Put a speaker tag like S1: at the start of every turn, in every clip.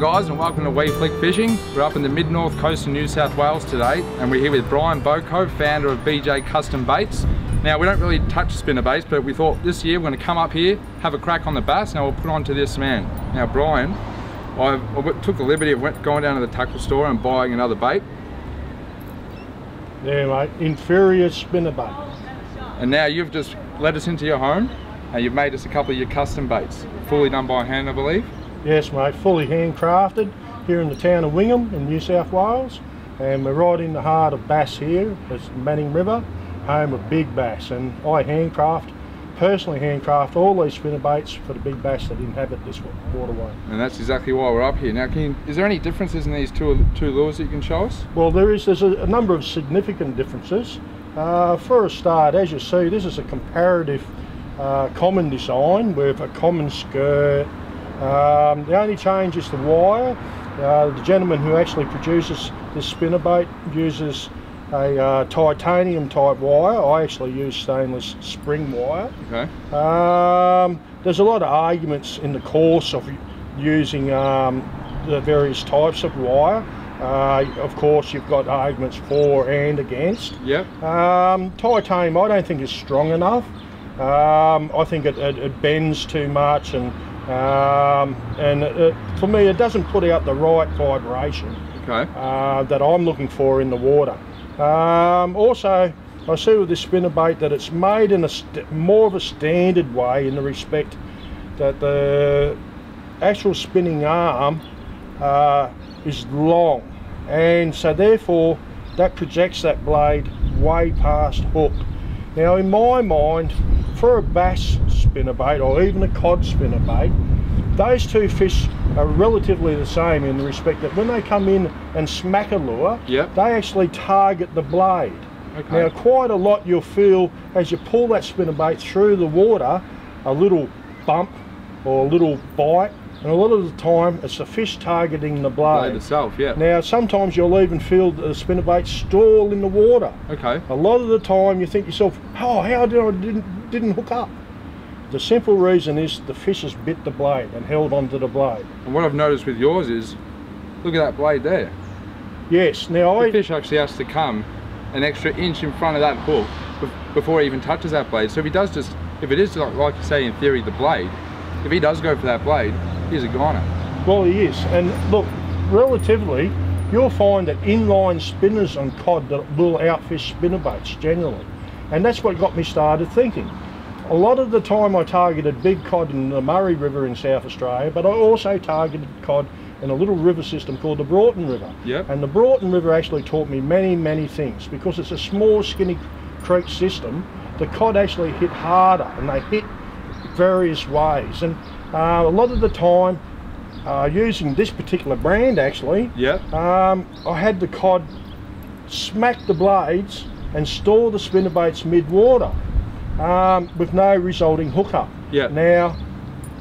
S1: guys, and welcome to Wee Flick Fishing. We're up in the mid-north coast of New South Wales today, and we're here with Brian Bochow, founder of BJ Custom Baits. Now, we don't really touch spinner baits, but we thought this year we're going to come up here, have a crack on the bass, and we'll put on to this man. Now, Brian, I took the liberty of going down to the tackle store and buying another bait.
S2: Yeah, mate, inferior spinner bait.
S1: And now you've just let us into your home, and you've made us a couple of your custom baits, fully done by hand, I believe. Yes,
S2: mate, fully handcrafted here in the town of Wingham in New South Wales, and we're right in the heart of bass here. It's Manning River, home of big bass, and I personally handcraft all these spinner baits for the big bass that inhabit this waterway.
S1: And that's exactly why we're up here. Now, is there any differences in these two lures that you can show us?
S2: Well, there's a number of significant differences. For a start, as you see, this is a comparative common design with a common skirt. The only change is the wire. The gentleman who actually produces this spinnerbait uses a titanium type wire. I actually use stainless spring wire.
S1: Okay.
S2: There's a lot of arguments in the course of using the various types of wire. Of course, you've got arguments for and against.
S1: Yep.
S2: Titanium I don't think is strong enough. I think it bends too much, and for me it doesn't put out the right vibration that I'm looking for in the water. Also, I see with this spinnerbait that it's made in more of a standard way, in the respect that the actual spinning arm is long, and so therefore that projects that blade way past hook. Now, in my mind, for a bass spinnerbait or even a cod spinnerbait, those two fish are relatively the same in the respect that when they come in and smack a lure,
S1: yep,
S2: they actually target the blade.
S1: Okay.
S2: Now, quite a lot you'll feel as you pull that spinnerbait through the water, a little bump or a little bite, and a lot of the time it's the fish targeting the blade
S1: itself. Yeah.
S2: Now, sometimes you'll even feel the spinnerbait stall in the water.
S1: Okay.
S2: A lot of the time you think to yourself, oh, how didn't hook up? The simple reason is the fish has bit the blade and held onto the blade.
S1: And what I've noticed with yours is, look at that blade there.
S2: Yes. Now,
S1: the fish actually has to come an extra inch in front of that hook before he even touches that blade. So if it is like you say in theory the blade, if he does go for that blade, he's a goner.
S2: Well, he is. And look, relatively, you'll find that inline spinners on cod that will outfish spinnerbaits generally. And that's what got me started thinking. A lot of the time I targeted big cod in the Murray River in South Australia, but I also targeted cod in a little river system called the Broughton River.
S1: Yep.
S2: And the Broughton River actually taught me many, many things. Because it's a small, skinny creek system, the cod actually hit harder, and they hit various ways. And a lot of the time, using this particular brand actually,
S1: yep,
S2: I had the cod smack the blades and store the spinnerbaits mid-water with no resulting hookup.
S1: Yep.
S2: Now,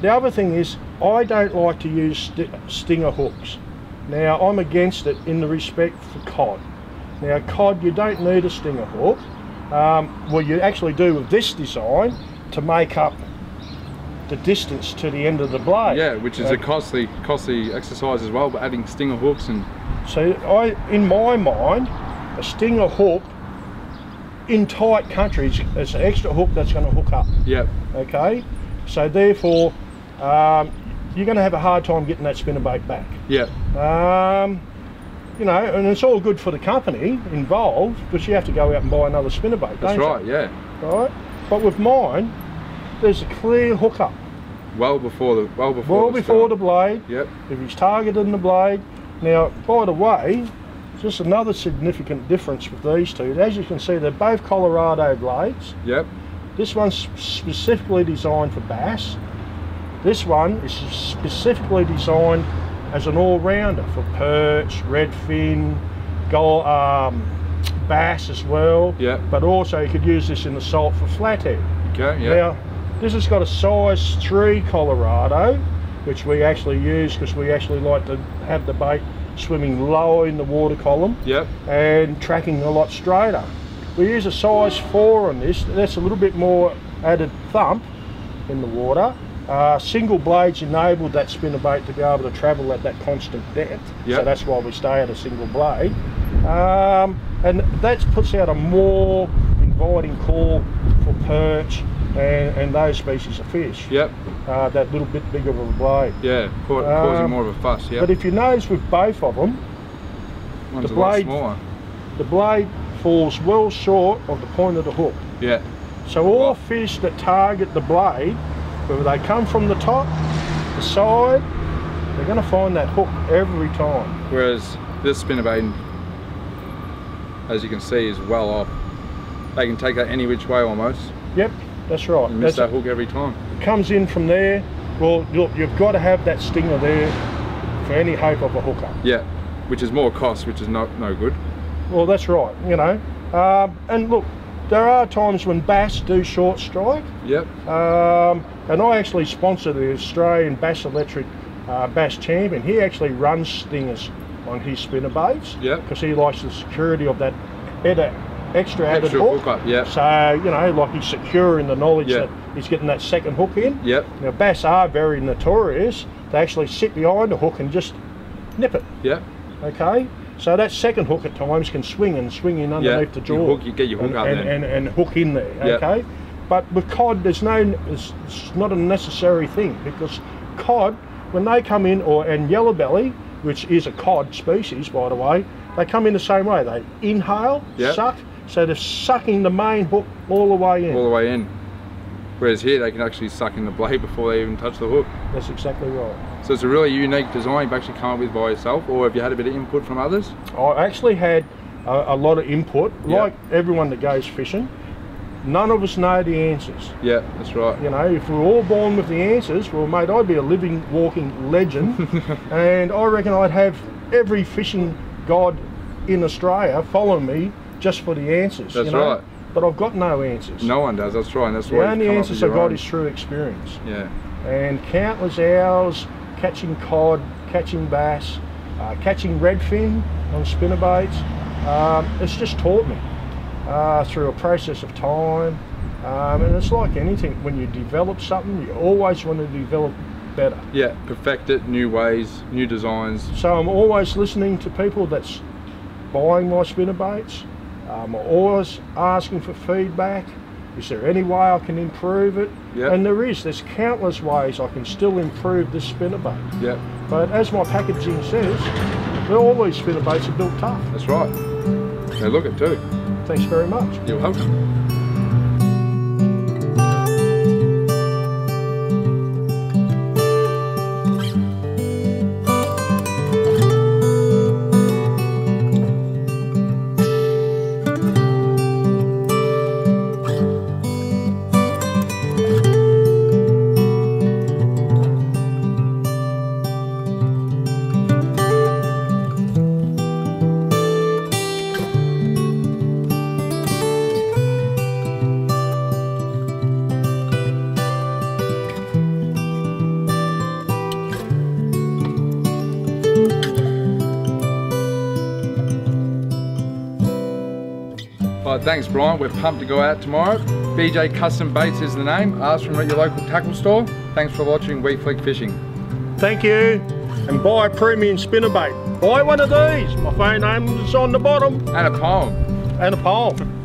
S2: the other thing is, I don't like to use stinger hooks. Now, I'm against it in the respect for cod. Now, cod, you don't need a stinger hook. Well, you actually do with this design to make up the distance to the end of the blade.
S1: Yeah, which is a costly exercise as well, but adding stinger hooks. And
S2: so in my mind, a stinger hook in tight countries is an extra hook that's going to hook up.
S1: Yep. Okay.
S2: So therefore, you're going to have a hard time getting that spinnerbait back.
S1: Yep.
S2: You know, and it's all good for the company involved, but you have to go out and buy another spinnerbait.
S1: That's right.
S2: You?
S1: Yeah.
S2: Right. But with mine, there's a clear hookup.
S1: Well before
S2: the blade.
S1: Yep.
S2: If he's targeting the blade. Now, by the way, just another significant difference with these two. As you can see, they're both Colorado blades.
S1: Yep.
S2: This one's specifically designed for bass. This one is specifically designed as an all-rounder for perch, redfin, bass as well.
S1: Yep.
S2: But also you could use this in the salt for flathead.
S1: Okay. Yeah.
S2: Now, this has got a size 3 Colorado, which we actually use because we actually like to have the bait swimming lower in the water column.
S1: Yep.
S2: And tracking a lot straighter. We use a size 4 on this. That's a little bit more added thump in the water, Single blades enabled that spinnerbait to be able to travel at that constant depth.
S1: Yep.
S2: So that's why we stay at a single blade. And that puts out a more inviting call for perch and those species of fish.
S1: Yep.
S2: That little bit bigger of a blade.
S1: Yeah, causing more of a fuss. Yeah.
S2: But if you notice with both of them,
S1: one's a lot smaller.
S2: The blade falls well short of the point of the hook.
S1: Yeah.
S2: So all fish that target the blade, whether they come from the top, the side, they're going to find that hook every time.
S1: Whereas this spinnerbait, as you can see, is well off. They can take that any which way almost.
S2: Yep, that's right.
S1: And miss that hook every time.
S2: It comes in from there. Well, look, you've got to have that stinger there for any hope of a hooker.
S1: Yeah, which is more cost, which is no good.
S2: Well, that's right, you know. And look, there are times when bass do short strike.
S1: Yep.
S2: And I actually sponsor the Australian Bass Electric Bass Champion. He actually runs stingers on his spinnerbaits.
S1: Yep.
S2: Because he likes the security of that extra added hook.
S1: Up, yep.
S2: So, you know, like he's secure in the knowledge that he's getting that second hook in.
S1: Yep.
S2: Now, bass are very notorious. They actually sit behind the hook and just nip it.
S1: Yep.
S2: Okay? So that second hook at times can swing in underneath the jaw.
S1: You get your hook up
S2: and hook in there, okay? But with cod, it's not a necessary thing, because cod, when they come in, and yellow belly, which is a cod species, by the way, they come in the same way. They inhale, suck, so they're sucking the main hook all the way in.
S1: All the way in. Whereas here, they can actually suck in the blade before they even touch the hook.
S2: That's exactly right.
S1: So it's a really unique design you've actually come up with by yourself, or have you had a bit of input from others?
S2: I actually had a lot of input, like everyone that goes fishing. None of us know the answers.
S1: Yeah, that's right.
S2: You know, if we're all born with the answers, well, mate, I'd be a living, walking legend. And I reckon I'd have every fishing god in Australia follow me just for the answers.
S1: That's right.
S2: But I've got no answers.
S1: No one does, that's right. And that's
S2: the only answers I've got is through experience.
S1: Yeah.
S2: And countless hours catching cod, catching bass, catching redfin on spinnerbaits. It's just taught me through a process of time. And it's like anything, when you develop something, you always want to develop better.
S1: Yeah, perfect it, new ways, new designs.
S2: So I'm always listening to people that's buying my spinnerbaits. I'm always asking for feedback. Is there any way I can improve it?
S1: Yep.
S2: And there's countless ways I can still improve this spinnerbait.
S1: Yep.
S2: But as my packaging says, all these spinnerbaits are built tough.
S1: That's right. They look it too.
S2: Thanks very much.
S1: You're welcome. Right, thanks Brian, we're pumped to go out tomorrow. BJ Custom Baits is the name. Ask for them at your local tackle store. Thanks for watching We Flick Fishing.
S2: Thank you, and buy a premium spinnerbait. Buy one of these. My phone number is on the bottom.
S1: And a poem.
S2: And a poem.